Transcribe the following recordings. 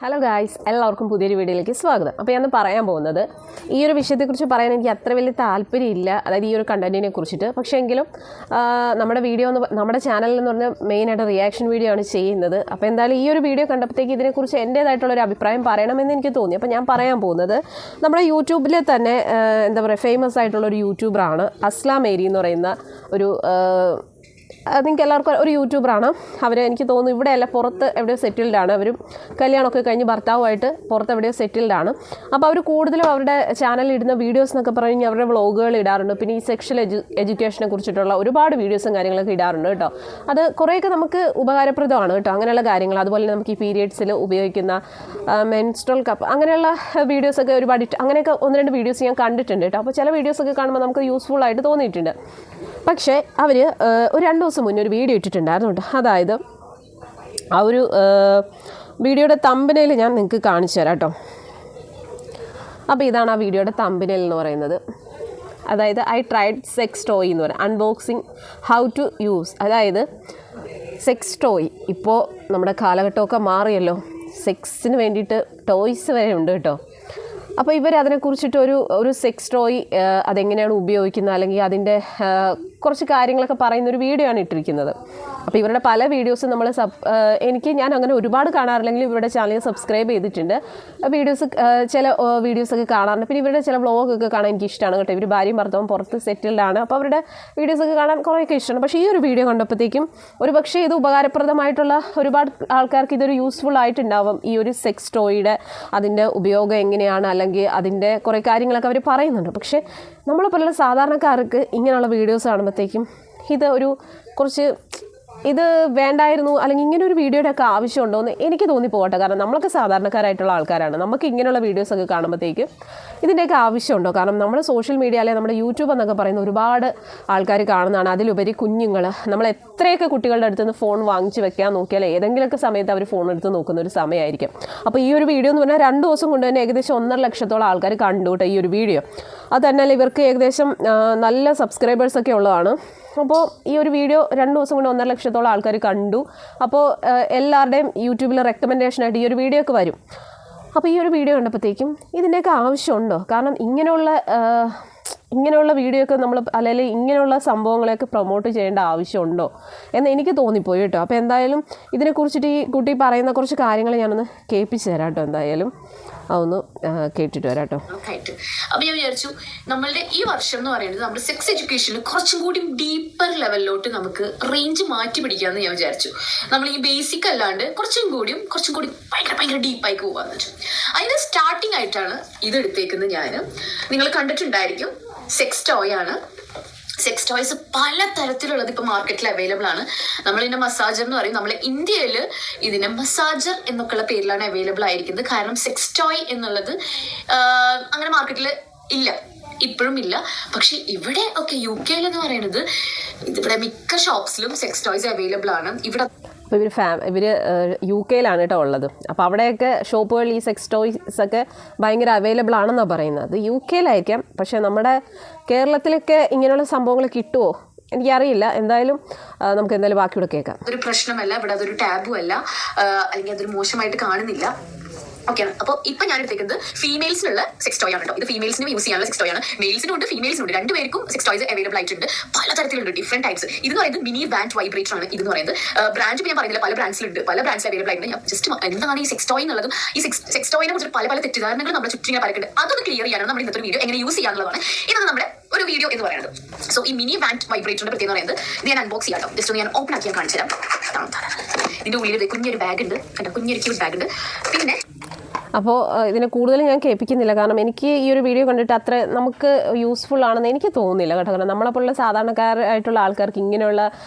Hello guys, എല്ലാവർക്കും പുതിയൊരു വീഡിയോയിലേക്ക് സ്വാഗതം. അപ്പോൾ ഞാൻ പറയാൻ പോകുന്നത് ഈ ഒരു വിഷയത്തെക്കുറിച്ച് പറയാൻ എനിക്ക് അത്ര വലിയ താല്പര്യമില്ല, അതായത് ഈ ഒരു കണ്ടൻറ്റിനെ കുറിച്ചിട്ട്. പക്ഷേ എങ്കിലും നമ്മുടെ ചാനലിൽ എന്ന് പറഞ്ഞാൽ മെയിനായിട്ട് റിയാക്ഷൻ വീഡിയോ ആണ് ചെയ്യുന്നത്. അപ്പോൾ എന്തായാലും ഈ ഒരു വീഡിയോ കണ്ടപ്പോഴത്തേക്ക് ഇതിനെക്കുറിച്ച് എൻ്റേതായിട്ടുള്ളൊരു അഭിപ്രായം പറയണമെന്ന് എനിക്ക് തോന്നി. അപ്പോൾ ഞാൻ പറയാൻ പോകുന്നത് നമ്മുടെ യൂട്യൂബിലെ തന്നെ എന്താ പറയുക ഫേമസ് ആയിട്ടുള്ളൊരു യൂട്യൂബറാണ് അസ്ലാം മേരി എന്ന് പറയുന്ന ഒരു നിങ്ങൾക്ക് എല്ലാവർക്കും ഒരു യൂട്യൂബറാണ്. അവർ എനിക്ക് തോന്നുന്നു ഇവിടെയല്ല, പുറത്ത് എവിടെയോ സെറ്റിൽഡാണ്. അവരും കല്യാണമൊക്കെ കഴിഞ്ഞ് ഭർത്താവുമായിട്ട് പുറത്ത് എവിടെയോ സെറ്റിൽഡാണ്. അപ്പോൾ അവർ കൂടുതലും അവരുടെ ചാനലിൽ ഇടുന്ന വീഡിയോസ് എന്നൊക്കെ പറഞ്ഞ് അവരുടെ വ്ളോഗുകൾ ഇടാറുണ്ട്. പിന്നെ ഈ സെക്ഷൽ എഡ്യൂക്കേഷനെ കുറിച്ചിട്ടുള്ള ഒരുപാട് വീഡിയോസും കാര്യങ്ങളൊക്കെ ഇടാറുണ്ട് കേട്ടോ. അത് കുറേയൊക്കെ നമുക്ക് ഉപകാരപ്രദമാണ് കേട്ടോ, അങ്ങനെയുള്ള കാര്യങ്ങൾ. അതുപോലെ നമുക്ക് ഈ പീരിയഡ്സിൽ ഉപയോഗിക്കുന്ന മെൻസ്ട്രൽ കപ്പ് അങ്ങനെയുള്ള വീഡിയോസൊക്കെ ഒരുപാട് അങ്ങനെയൊക്കെ ഒന്ന് രണ്ട് വീഡിയോസ് ഞാൻ കണ്ടിട്ടുണ്ട് കേട്ടോ. അപ്പോൾ ചില വീഡിയോസൊക്കെ കാണുമ്പോൾ നമുക്ക് യൂസ്ഫുൾ ആയിട്ട് തോന്നിയിട്ടുണ്ട്. പക്ഷേ അവർ ഒരു 2 ദിവസം മുന്നേ ഒരു വീഡിയോ ഇട്ടിട്ടുണ്ടായിരുന്നു കേട്ടോ. അതായത് ആ ഒരു വീഡിയോയുടെ തമ്പനയിൽ ഞാൻ നിങ്ങൾക്ക് കാണിച്ചു തരാം കേട്ടോ. അപ്പോൾ ഇതാണ് ആ വീഡിയോയുടെ തമ്പനയിൽ എന്ന് പറയുന്നത്. അതായത് ഐ ട്രൈഡ് സെക്സ് ടോയ് എന്ന് പറയും, അൺബോക്സിങ് ഹൗ ടു യൂസ്. അതായത് സെക്സ് ടോയ് ഇപ്പോൾ നമ്മുടെ കാലഘട്ടമൊക്കെ മാറിയല്ലോ, സെക്സിന് വേണ്ടിയിട്ട് ടോയ്സ് വരെ ഉണ്ട് കേട്ടോ. അപ്പോൾ ഇവരതിനെക്കുറിച്ചിട്ട് ഒരു സെക്സ് ടോയ് അതെങ്ങനെയാണ് ഉപയോഗിക്കുന്നത്, അല്ലെങ്കിൽ അതിൻ്റെ കുറച്ച് കാര്യങ്ങളൊക്കെ പറയുന്നൊരു വീഡിയോ ആണ് ഇട്ടിരിക്കുന്നത്. അപ്പോൾ ഇവരുടെ പല വീഡിയോസും ഞാൻ അങ്ങനെ ഒരുപാട് കാണാറില്ലെങ്കിൽ ഇവരുടെ ചാനൽ സബ്സ്ക്രൈബ് ചെയ്തിട്ടുണ്ട്. ചില വീഡിയോസൊക്കെ കാണാറുണ്ട്. പിന്നെ ഇവരുടെ ചില വ്ളോഗൊക്കെ കാണാൻ എനിക്ക് ഇഷ്ടമാണ് കേട്ടോ. ഇവർ ഭാര്യയും ഭർത്താവും പുറത്ത് സെറ്റിൽഡാണ്. അപ്പോൾ അവരുടെ വീഡിയോസൊക്കെ കാണാൻ കുറേയൊക്കെ ഇഷ്ടമാണ്. പക്ഷേ ഈ ഒരു വീഡിയോ കണ്ടപ്പോഴത്തേക്കും പക്ഷേ ഇത് ഉപകാരപ്രദമായിട്ടുള്ള ഒരുപാട് ആൾക്കാർക്ക് ഇതൊരു യൂസ്ഫുൾ ആയിട്ടുണ്ടാവും. ഈ ഒരു സെക്സ് ടോയുടെ അതിൻ്റെ ഉപയോഗം എങ്ങനെയാണ്, അല്ലെങ്കിൽ അതിൻ്റെ കുറേ കാര്യങ്ങളൊക്കെ അവർ പറയുന്നുണ്ട്. പക്ഷേ നമ്മളെപ്പോലുള്ള സാധാരണക്കാർക്ക് ഇങ്ങനെയുള്ള വീഡിയോസ് കാണുമ്പോഴത്തേക്കും ഇത് വേണ്ടായിരുന്നു, അല്ലെങ്കിൽ ഇങ്ങനെ ഒരു വീഡിയോയുടെ ഒക്കെ ആവശ്യമുണ്ടോ എന്ന് എനിക്ക് തോന്നിപ്പോകട്ടെ. കാരണം നമ്മളൊക്കെ സാധാരണക്കാരായിട്ടുള്ള ആൾക്കാരാണ്. നമുക്ക് ഇങ്ങനെയുള്ള വീഡിയോസൊക്കെ കാണുമ്പോഴത്തേക്കും ഇതിൻ്റെയൊക്കെ ആവശ്യമുണ്ടോ? കാരണം നമ്മുടെ സോഷ്യൽ മീഡിയ അല്ലെങ്കിൽ നമ്മുടെ യൂട്യൂബ് എന്നൊക്കെ പറയുന്ന ഒരുപാട് ആൾക്കാർ കാണുന്നതാണ്. അതിലുപരി കുഞ്ഞുങ്ങൾ, നമ്മൾ എത്രയൊക്കെ കുട്ടികളുടെ അടുത്ത് നിന്ന് ഫോൺ വാങ്ങിച്ച് വെക്കാൻ നോക്കിയാൽ ഏതെങ്കിലുമൊക്കെ സമയത്ത് അവർ ഫോൺ എടുത്ത് നോക്കുന്ന ഒരു സമയമായിരിക്കും. അപ്പോൾ ഈ ഒരു വീഡിയോ എന്ന് പറഞ്ഞാൽ 2 ദിവസം കൊണ്ട് തന്നെ ഏകദേശം 1.5 ലക്ഷത്തോളം ആൾക്കാർ കണ്ടു കേട്ടോ ഈ ഒരു വീഡിയോ. അത് തന്നെയല്ല, ഇവർക്ക് ഏകദേശം നല്ല സബ്സ്ക്രൈബേഴ്സൊക്കെ ഉള്ളതാണ്. അപ്പോൾ ഈ ഒരു വീഡിയോ 2 ദിവസം കൊണ്ട് 1.5 ലക്ഷത്തോളം ആൾക്കാർ കണ്ടു. അപ്പോൾ എല്ലാവരുടെയും യൂട്യൂബിൽ റെക്കമെൻഡേഷനായിട്ട് ഈ ഒരു വീഡിയോ ഒക്കെ വരും. അപ്പോൾ ഈ ഒരു വീഡിയോ കണ്ടപ്പോഴത്തേക്കും ഇതിൻ്റെയൊക്കെ ആവശ്യമുണ്ടോ? കാരണം ഇങ്ങനെയുള്ള വീഡിയോ ഒക്കെ അല്ലെങ്കിൽ ഇങ്ങനെയുള്ള സംഭവങ്ങളെയൊക്കെ പ്രൊമോട്ട് ചെയ്യേണ്ട ആവശ്യമുണ്ടോ എന്ന് എനിക്ക് തോന്നിപ്പോയി കേട്ടോ. അപ്പോൾ എന്തായാലും ഇതിനെക്കുറിച്ചിട്ട് ഈ കുട്ടി പറയുന്ന കുറച്ച് കാര്യങ്ങൾ ഞാനൊന്ന് കേൾപ്പിച്ച് തരാം കേട്ടോ. എന്തായാലും അതൊന്ന് കേട്ടിട്ട് വരാം കേട്ടോ. അപ്പോൾ ഞാൻ വിചാരിച്ചു നമ്മളുടെ ഈ വർഷം എന്ന് പറയുന്നത് നമ്മുടെ സെക്സ് എഡ്യൂക്കേഷനിൽ കുറച്ചും കൂടി ഡീപ്പർ ലെവലിലോട്ട് നമുക്ക് റേഞ്ച് മാറ്റി പിടിക്കാമെന്ന് ഞാൻ വിചാരിച്ചു. നമ്മൾ ഈ ബേസിക് അല്ലാണ്ട് കുറച്ചും കൂടി ഭയങ്കര ഡീപ്പായി പോകാമെന്ന് വെച്ചു. അതിന് സ്റ്റാർട്ടിങ് ആയിട്ടാണ് ഇത് എടുത്തേക്കുന്നത്. നിങ്ങൾ കണ്ടിട്ടുണ്ടായിരിക്കും, സെക്സ് ടോയ് ആണ്. സെക്സ് ടോയ്സ് പല തരത്തിലുള്ളത് ഇപ്പോൾ മാർക്കറ്റിൽ അവൈലബിൾ ആണ്. നമ്മളിതിൻ്റെ മസാജർ എന്ന് പറയും. നമ്മൾ ഇന്ത്യയിൽ ഇതിനെ മസാജർ എന്നൊക്കെയുള്ള പേരിലാണ് അവൈലബിൾ ആയിരിക്കുന്നത്. കാരണം സെക്സ് ടോയ് എന്നുള്ളത് അങ്ങനെ മാർക്കറ്റിൽ ഇല്ല, ഇപ്പോഴും ഇല്ല. പക്ഷെ ഇവിടെ ഒക്കെ UK എന്ന് പറയുന്നത് ഇതിവിടെ മിക്ക ഷോപ്സിലും സെക്സ് ടോയ്സ് അവൈലബിൾ ആണ്. ഇവിടെ അപ്പോൾ ഇവർ UK കേട്ടോ ഉള്ളത്. അപ്പോൾ അവിടെയൊക്കെ ഷോപ്പുകളിൽ ഈ സെക്സ് ടോയ്സ് ഒക്കെ ഭയങ്കര അവൈലബിൾ ആണെന്നാണ് പറയുന്നത്. UK പക്ഷേ നമ്മുടെ കേരളത്തിലൊക്കെ ഇങ്ങനെയുള്ള സംഭവങ്ങൾ കിട്ടുമോ എനിക്കറിയില്ല. എന്തായാലും നമുക്ക് എന്തായാലും ബാക്കിയൂടെ കേൾക്കാം. അതൊരു പ്രശ്നമല്ല, ഇവിടെ അതൊരു ടാബു അല്ല, അല്ലെങ്കിൽ അതൊരു മോശമായിട്ട് കാണുന്നില്ല. ഓക്കെ. അപ്പോൾ ഇപ്പൊ ഞാൻ എടുത്തേക്കുന്നത് ഫീമെയിൽസിനുള്ള സെക്സ് ടോയ് ആണ് കേട്ടോ. ഇത് ഫീമെയിൽസിന് യൂസ് ചെയ്യാനുള്ള സെക്സ് ടോയ് ആണ്. മെയിൽസിനും ഉണ്ട് ഫീമെയിൽസിനും ഉണ്ട്, 2 പേർക്കും സെക്സ് ടോയ്സ് അവൈലബിൾ ആയിട്ടുണ്ട്. പല തരത്തിലുണ്ട്, ഡിഫറെന്റ് ടൈപ്സ്. ഇതെന്ന് പറയുന്നത് മിനി ബാൻഡ് വൈബ്രേറ്റർ ആണ്. ഇതെന്ന് പറയുന്നത് ബ്രാൻഡ് ഞാൻ പറയുന്നില്ല, പല ബ്രാൻഡ്സിലുണ്ട്, പല ബ്രാൻഡ്സിൽ അവൈലബിൾ ആയിട്ടുണ്ട്. ഞാൻ ജസ്റ്റ് എന്താണ് ഈ സെക്സ് ടോയ് എന്നുള്ളതും ഈ സെക്സ് ടോയിനെ കുറിച്ച് പല തെറ്റിദ്ധാരണകൾ നമ്മുടെ ചുറ്റിനെ പലക്കുണ്ട്. അതൊന്ന് ക്ലിയർ ചെയ്യാനാണ് നമ്മൾ ഇന്നത്തെ വീഡിയോ, എങ്ങനെ യൂസ് ചെയ്യാനുള്ളതാണ് ഇതാണ് നമ്മുടെ ഒരു വീഡിയോ എന്ന് പറയുന്നത്. സോ ഈ മിനി ബാൻഡ് വൈബ്രേറ്ററിന്റെ പ്രത്യേകത പറയുന്നത് ഇത് ഞാൻ അൺബോക്സ് ചെയ്യാം കേട്ടോ. ജസ്റ്റ് ഒന്ന് ഞാൻ ഓപ്പൺ ആക്കി ഞാൻ കാണിച്ചു തരാം. ഇതിന്റെ ഉള്ളിൽ കുഞ്ഞൊരു ബാഗ് ഉണ്ട് കേട്ടോ, കുഞ്ഞൊരു ക്യൂട്ട് ബാഗ് ഉണ്ട്. പിന്നെ അപ്പോൾ ഇതിനെ കൂടുതൽ ഞാൻ കേൾപ്പിക്കുന്നില്ല, കാരണം എനിക്ക് ഈ ഒരു വീഡിയോ കണ്ടിട്ട് അത്ര നമുക്ക് യൂസ്ഫുൾ ആണെന്ന് എനിക്ക് തോന്നുന്നില്ല കേട്ടോ. കാരണം നമ്മളെപ്പോലുള്ള സാധാരണക്കാരായിട്ടുള്ള ആൾക്കാർക്ക് ഇങ്ങനെയുള്ള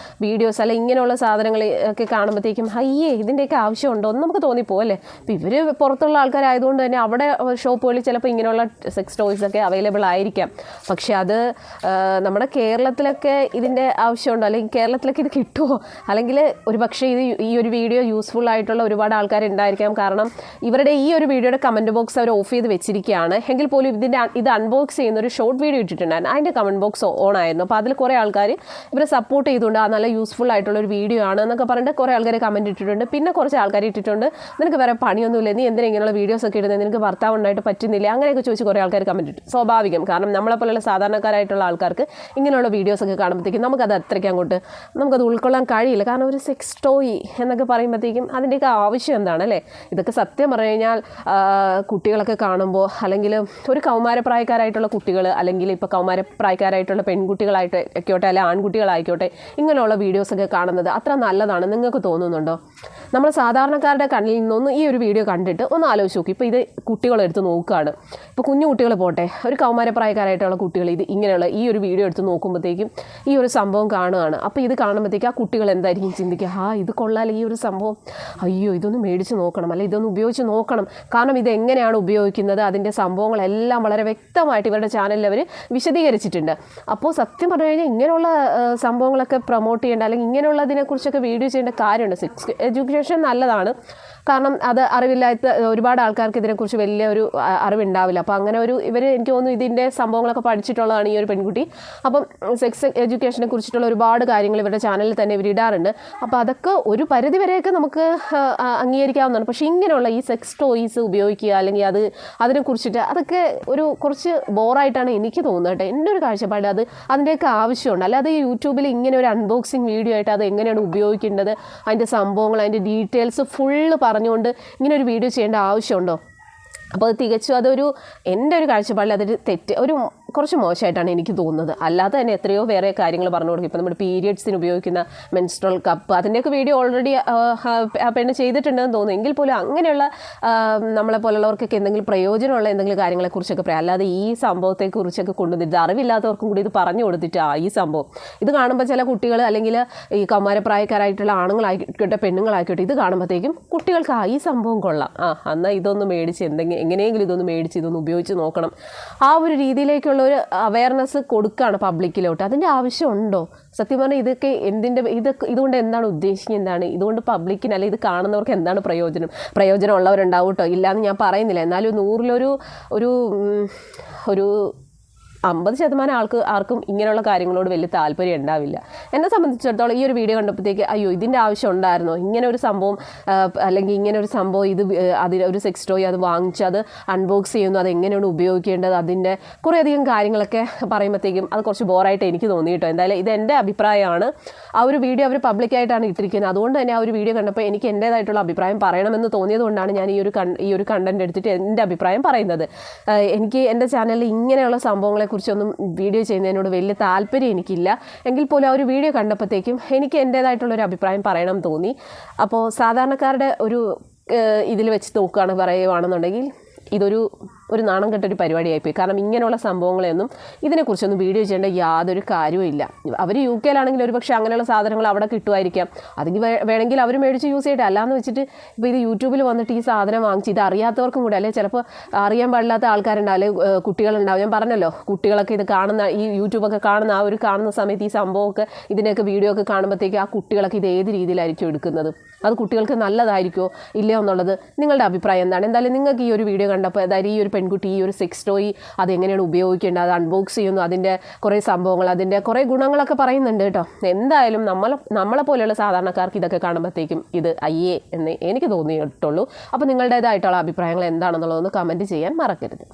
വീഡിയോസ് അല്ലെങ്കിൽ ഇങ്ങനെയുള്ള സാധനങ്ങൾ ഒക്കെ കാണുമ്പോഴത്തേക്കും ഇതിൻ്റെയൊക്കെ ആവശ്യമുണ്ടോ എന്ന് നമുക്ക് തോന്നിപ്പോകും അല്ലേ. അപ്പോൾ ഇവർ പുറത്തുള്ള ആൾക്കാരായതുകൊണ്ട് തന്നെ അവിടെ ഷോപ്പുകളിൽ ചിലപ്പോൾ ഇങ്ങനെയുള്ള സെക്സ് ടോയ്സ് ഒക്കെ അവൈലബിൾ ആയിരിക്കാം. പക്ഷേ അത് നമ്മുടെ കേരളത്തിലൊക്കെ ഇതിൻ്റെ ആവശ്യമുണ്ടോ, അല്ലെങ്കിൽ കേരളത്തിലൊക്കെ ഇത് കിട്ടുമോ, അല്ലെങ്കിൽ ഒരു പക്ഷേ ഈ ഒരു വീഡിയോ യൂസ്ഫുൾ ആയിട്ടുള്ള ഒരുപാട് ആൾക്കാരുണ്ടായിരിക്കാം. കാരണം ഇവരുടെ ഈ ഒരു വീഡിയോയുടെ കമൻറ്റ് ബോക്സ് അവർ ഓഫ് ചെയ്ത് വെച്ചിരിക്കുകയാണ്. എങ്കിൽ പോലും ഇത് അൺബോക്സ് ചെയ്യുന്ന ഒരു ഷോർട്ട് വീഡിയോ ഇട്ടിട്ടുണ്ടായിരുന്നു. അതിൻ്റെ കമൻറ്റ് ബോക്സ് ഓൺ ആയിരുന്നു. അപ്പോൾ അതിൽ കുറേ ആൾക്കാർ ഇവരെ സപ്പോർട്ട് ചെയ്തുകൊണ്ട് നല്ല യൂസ്ഫുൾ ആയിട്ടുള്ളൊരു വീഡിയോ ആണ് എന്നൊക്കെ പറഞ്ഞിട്ട് കുറേ ആൾക്കാർ കമൻറ്റ് ഇട്ടിട്ടുണ്ട്. പിന്നെ കുറച്ച് ആൾക്കാർ ഇട്ടിട്ടുണ്ട്, നിനക്ക് വേറെ പണിയൊന്നുമില്ല, നീ എന്തിനാ ഇങ്ങനെയുള്ള വീഡിയോസ് ഒക്കെ ഇടുന്നത്, നിനക്ക് ഭർത്താവ് ഉണ്ടായിട്ട് പറ്റുന്നില്ല, അങ്ങനെയൊക്കെ ചോദിച്ച് കുറേ ആൾക്കാർ കമൻറ്റ് ഇട്ടു. സ്വാഭാവികം, കാരണം നമ്മളെപ്പോലുള്ള സാധാരണക്കാരായിട്ടുള്ള ആൾക്കാർക്ക് ഇങ്ങനെയുള്ള വീഡിയോസൊക്കെ കാണുമ്പോഴത്തേക്കും നമുക്കത് അത്രയ്ക്ക് അങ്ങോട്ട് നമുക്കത് ഉൾക്കൊള്ളാൻ കഴിയില്ല. കാരണം ഒരു സെക്സ് ടോയ് എന്നൊക്കെ പറയുമ്പോഴത്തേക്കും അതിൻ്റെയൊക്കെ ആവശ്യം എന്താണ് അല്ലേ? ഇതൊക്കെ സത്യം പറഞ്ഞു കഴിഞ്ഞാൽ കുട്ടികളൊക്കെ കാണുമ്പോൾ, അല്ലെങ്കിൽ ഒരു കൗമാരപ്രായക്കാരായിട്ടുള്ള കുട്ടികൾ, അല്ലെങ്കിൽ ഇപ്പോൾ കൗമാരപ്രായക്കാരായിട്ടുള്ള പെൺകുട്ടികളായിട്ട് ആയിക്കോട്ടെ, അല്ലെങ്കിൽ ആൺകുട്ടികളായിക്കോട്ടെ, ഇങ്ങനെയുള്ള വീഡിയോസൊക്കെ കാണുന്നത് അത്ര നല്ലതാണ് നിങ്ങൾക്ക് തോന്നുന്നുണ്ടോ? നമ്മൾ സാധാരണക്കാരുടെ കണ്ണിൽ നിന്നൊന്ന് ഈ ഒരു വീഡിയോ കണ്ടിട്ട് ഒന്ന് ആലോചിച്ച് നോക്കി. ഇപ്പോൾ ഇത് കുട്ടികളെടുത്ത് നോക്കുകയാണ്, ഇപ്പോൾ കുഞ്ഞു കുട്ടികൾ പോട്ടെ, ഒരു കൗമാരപ്രായക്കാരായിട്ടുള്ള കുട്ടികൾ ഇത് ഇങ്ങനെയുള്ള ഈ ഒരു വീഡിയോ എടുത്ത് നോക്കുമ്പോഴത്തേക്കും ഈ ഒരു സംഭവം കാണുകയാണ്. അപ്പോൾ ഇത് കാണുമ്പോഴത്തേക്കും ആ കുട്ടികൾ എന്തായിരിക്കും ചിന്തിക്കുക, ഇത് കൊള്ളാൽ ഈ ഒരു സംഭവം, അയ്യോ ഇതൊന്ന് മേടിച്ച് നോക്കണം, അല്ലെങ്കിൽ ഇതൊന്ന് ഉപയോഗിച്ച് നോക്കണം. കാരണം ഇത് എങ്ങനെയാണ് ഉപയോഗിക്കുന്നത്, അതിൻ്റെ സംഭവങ്ങളെല്ലാം വളരെ വ്യക്തമായിട്ട് ഇവരുടെ ചാനലിൽ അവർ വിശദീകരിച്ചിട്ടുണ്ട്. അപ്പോൾ സത്യം പറഞ്ഞു കഴിഞ്ഞാൽ ഇങ്ങനെയുള്ള സംഭവങ്ങളൊക്കെ പ്രൊമോട്ട് ചെയ്യേണ്ട, അല്ലെങ്കിൽ ഇങ്ങനെയുള്ളതിനെക്കുറിച്ചൊക്കെ വീഡിയോ ചെയ്യേണ്ട കാര്യമുണ്ട്. സെക്സ് എഡ്യൂക്കേഷൻ നല്ലതാണ്, കാരണം അത് അറിവില്ലാത്ത ഒരുപാട് ആൾക്കാർക്ക് ഇതിനെക്കുറിച്ച് വലിയ ഒരു അറിവുണ്ടാവില്ല. അപ്പോൾ അങ്ങനെ എനിക്ക് തോന്നുന്നു ഇതിൻ്റെ സംഭവങ്ങളൊക്കെ പഠിച്ചിട്ടുള്ളതാണ് ഈ ഒരു പെൺകുട്ടി. അപ്പം സെക്സ് എഡ്യൂക്കേഷനെ കുറിച്ചിട്ടുള്ള ഒരുപാട് കാര്യങ്ങൾ ഇവരുടെ ചാനലിൽ തന്നെ ഇവർ ഇടാറുണ്ട്. അപ്പോൾ അതൊക്കെ ഒരു പരിധി വരെയൊക്കെ നമുക്ക് അംഗീകരിക്കാവുന്നതാണ്. പക്ഷേ ഇങ്ങനെയുള്ള ഈ സെക്സ് ടോയ്സ് ഉപയോഗിക്കുക, അല്ലെങ്കിൽ അതിനെക്കുറിച്ചിട്ട് അതൊക്കെ കുറച്ച് ബോറായിട്ടാണ് എനിക്ക് തോന്നുന്നത് കേട്ടോ. എൻ്റെ ഒരു കാഴ്ചപ്പാട് അതിൻ്റെയൊക്കെ ആവശ്യമുണ്ട്. അല്ലാതെ ഈ യൂട്യൂബിൽ ഇങ്ങനെ ഒരു അൺബോക്സിങ് വീഡിയോ ആയിട്ട് അത് എങ്ങനെയാണ് ഉപയോഗിക്കേണ്ടത്, അതിൻ്റെ സംഭവങ്ങൾ, അതിൻ്റെ ഡീറ്റെയിൽസ് ഫുള്ള് പറഞ്ഞുകൊണ്ട് ഇങ്ങനെ ഒരു വീഡിയോ ചെയ്യേണ്ട ആവശ്യമുണ്ടോ? അപ്പോൾ അത് തികച്ചും എൻ്റെ ഒരു കാഴ്ചപ്പാടിൽ അതൊരു കുറച്ച് മോശമായിട്ടാണ് എനിക്ക് തോന്നുന്നത്. അല്ലാതെ തന്നെ എത്രയോ വേറെ കാര്യങ്ങൾ പറഞ്ഞു കൊടുക്കും. ഇപ്പോൾ നമ്മുടെ പീരിയഡ്സിന് ഉപയോഗിക്കുന്ന മെൻസ്ട്രൽ കപ്പ്, അതിൻ്റെയൊക്കെ വീഡിയോ ഓൾറെഡി ആ പെണ്ണ് ചെയ്തിട്ടുണ്ടെന്ന് തോന്നുന്നു. എങ്കിൽ പോലും അങ്ങനെയുള്ള നമ്മളെ പോലുള്ളവർക്കൊക്കെ എന്തെങ്കിലും പ്രയോജനമുള്ള എന്തെങ്കിലും കാര്യങ്ങളെക്കുറിച്ചൊക്കെ പറയാം. അല്ലാതെ ഈ സംഭവത്തെക്കുറിച്ചൊക്കെ കൊണ്ടുവന്നിട്ട് അറിവില്ലാത്തവർക്കും കൂടി ഇത് പറഞ്ഞു കൊടുത്തിട്ട് ഈ സംഭവം ഇത് കാണുമ്പോൾ ചില കുട്ടികൾ, അല്ലെങ്കിൽ ഈ കൗമാരപ്രായക്കാരായിട്ടുള്ള ആണുങ്ങളായിക്കോട്ടെ പെണ്ണുങ്ങളായിക്കോട്ടെ, ഇത് കാണുമ്പോഴത്തേക്കും കുട്ടികൾക്ക് ഈ സംഭവം കൊള്ളാം, എന്നാൽ ഇതൊന്ന് മേടിച്ച് എങ്ങനെയെങ്കിലും ഇതൊന്ന് മേടിച്ച് ഇതൊന്ന് ഉപയോഗിച്ച് നോക്കണം, ആ ഒരു രീതിയിലേക്കുള്ള ഒരു അവയർനെസ് കൊടുക്കുകയാണ് പബ്ലിക്കിലോട്ട്. അതിൻ്റെ ആവശ്യമുണ്ടോ? സത്യം പറഞ്ഞാൽ ഇതുകൊണ്ട് എന്താണ് ഉദ്ദേശിക്കുന്നത്, എന്താണ് ഇതുകൊണ്ട് പബ്ലിക്കിന് അല്ലെങ്കിൽ ഇത് കാണുന്നവർക്ക് എന്താണ് പ്രയോജനം ഉള്ളവരുണ്ടാവും കേട്ടോ, ഇല്ലയെന്ന് ഞാൻ പറയുന്നില്ല. എന്നാലും 100-ലൊരു 50% ആർക്കും ഇങ്ങനെയുള്ള കാര്യങ്ങളോട് വലിയ താല്പര്യം ഉണ്ടാവില്ല. എന്നെ സംബന്ധിച്ചിടത്തോളം ഈ ഒരു വീഡിയോ കണ്ടപ്പോഴത്തേക്ക് അയ്യോ ഇതിൻ്റെ ആവശ്യം ഉണ്ടായിരുന്നോ, ഇങ്ങനെ ഒരു സംഭവം, അല്ലെങ്കിൽ ഇങ്ങനെ ഒരു സംഭവം, ഒരു സെക്സ് ടോയ് അത് വാങ്ങിച്ച് അത് അൺബോക്സ് ചെയ്യുന്നു, അത് എങ്ങനെയാണ് ഉപയോഗിക്കേണ്ടത്, അതിൻ്റെ കുറേയധികം കാര്യങ്ങളൊക്കെ പറയുമ്പോഴത്തേക്കും അത് കുറച്ച് ബോറായിട്ട് എനിക്ക് തോന്നി കേട്ടോ. എന്തായാലും ഇത് എൻ്റെ അഭിപ്രായമാണ്. ആ ഒരു വീഡിയോ അവർ പബ്ലിക്കായിട്ടാണ് ഇട്ടിരിക്കുന്നത്. അതുകൊണ്ട് തന്നെ ആ ഒരു വീഡിയോ കണ്ടപ്പോൾ എനിക്ക് എൻ്റേതായിട്ടുള്ള അഭിപ്രായം പറയണമെന്ന് തോന്നിയത് കൊണ്ടാണ് ഞാൻ ഈ ഒരു കണ്ടന്റ് എടുത്തിട്ട് എൻ്റെ അഭിപ്രായം പറയുന്നത്. എനിക്ക് എൻ്റെ ചാനലിൽ ഇങ്ങനെയുള്ള സംഭവങ്ങളെക്കുറിച്ചൊന്നും വീഡിയോ ചെയ്യുന്നതിനോട് വലിയ താല്പര്യം എനിക്കില്ല. എങ്കിൽ പോലും ആ ഒരു വീഡിയോ കണ്ടപ്പോഴത്തേക്കും എനിക്ക് എൻ്റേതായിട്ടുള്ളൊരു അഭിപ്രായം പറയണം തോന്നി. അപ്പോൾ സാധാരണക്കാരുടെ ഇതിൽ വെച്ച് പറയുകയാണെന്നുണ്ടെങ്കിൽ ഇതൊരു നാണം കെട്ടൊരു പരിപാടിയായിപ്പോയി. കാരണം ഇങ്ങനെയുള്ള സംഭവങ്ങളെയൊന്നും ഇതിനെക്കുറിച്ചൊന്നും വീഡിയോ ചെയ്യേണ്ട യാതൊരു കാര്യവും ഇല്ല. അവർ UK-ലാണെങ്കിൽ ഒരു പക്ഷേ അങ്ങനെയുള്ള സാധനങ്ങൾ അവിടെ കിട്ടുമായിരിക്കാം, അതിന് വേണമെങ്കിൽ അവർ മേടിച്ച് യൂസ് ചെയ്യട്ടെ. അല്ലാന്ന് വെച്ചിട്ട് ഇപ്പോൾ ഇത് യൂട്യൂബിൽ വന്നിട്ട് ഈ സാധനം വാങ്ങിച്ച് ഇത് അറിയാത്തവർക്കും കൂടെ, അല്ലെങ്കിൽ ചിലപ്പോൾ അറിയാൻ പാടില്ലാത്ത ആൾക്കാരുണ്ടാവും, അല്ലെങ്കിൽ കുട്ടികളുണ്ടാവും. ഞാൻ പറഞ്ഞല്ലോ, കുട്ടികളൊക്കെ ഇത് ഈ യൂട്യൂബൊക്കെ കാണുന്ന സമയത്ത് ഈ സംഭവമൊക്കെ ഇതിൻ്റെയൊക്കെ വീഡിയോ ഒക്കെ കാണുമ്പോഴത്തേക്ക് ആ കുട്ടികളൊക്കെ ഇത് ഏത് രീതിയിലായിരിക്കും എടുക്കുന്നത്, അത് കുട്ടികൾക്ക് നല്ലതായിരിക്കുമോ ഇല്ലയോ എന്നുള്ളത് നിങ്ങളുടെ അഭിപ്രായം എന്താണ്? എന്തായാലും നിങ്ങൾക്ക് ഈ ഒരു വീഡിയോ കണ്ടപ്പോൾ, അതായത് ഈ ഒരു പെൺകുട്ടി ഈ ഒരു സെക്സ് ടോയ് അത് എങ്ങനെയാണ് ഉപയോഗിക്കേണ്ടത്, അത് അൺബോക്സ് ചെയ്യുന്നു, അതിൻ്റെ കുറേ സംഭവങ്ങൾ, അതിൻ്റെ കുറേ ഗുണങ്ങളൊക്കെ പറയുന്നുണ്ട് കേട്ടോ. എന്തായാലും നമ്മളെ പോലെയുള്ള സാധാരണക്കാർക്ക് ഇതൊക്കെ കാണുമ്പോഴത്തേക്കും ഇത് അയ്യേ എന്ന് എനിക്ക് തോന്നിയിട്ടുള്ളൂ. അപ്പോൾ നിങ്ങളുടേതായിട്ടുള്ള അഭിപ്രായങ്ങൾ എന്താണെന്നുള്ളതൊന്ന് കമൻറ്റ് ചെയ്യാൻ മറക്കരുത്.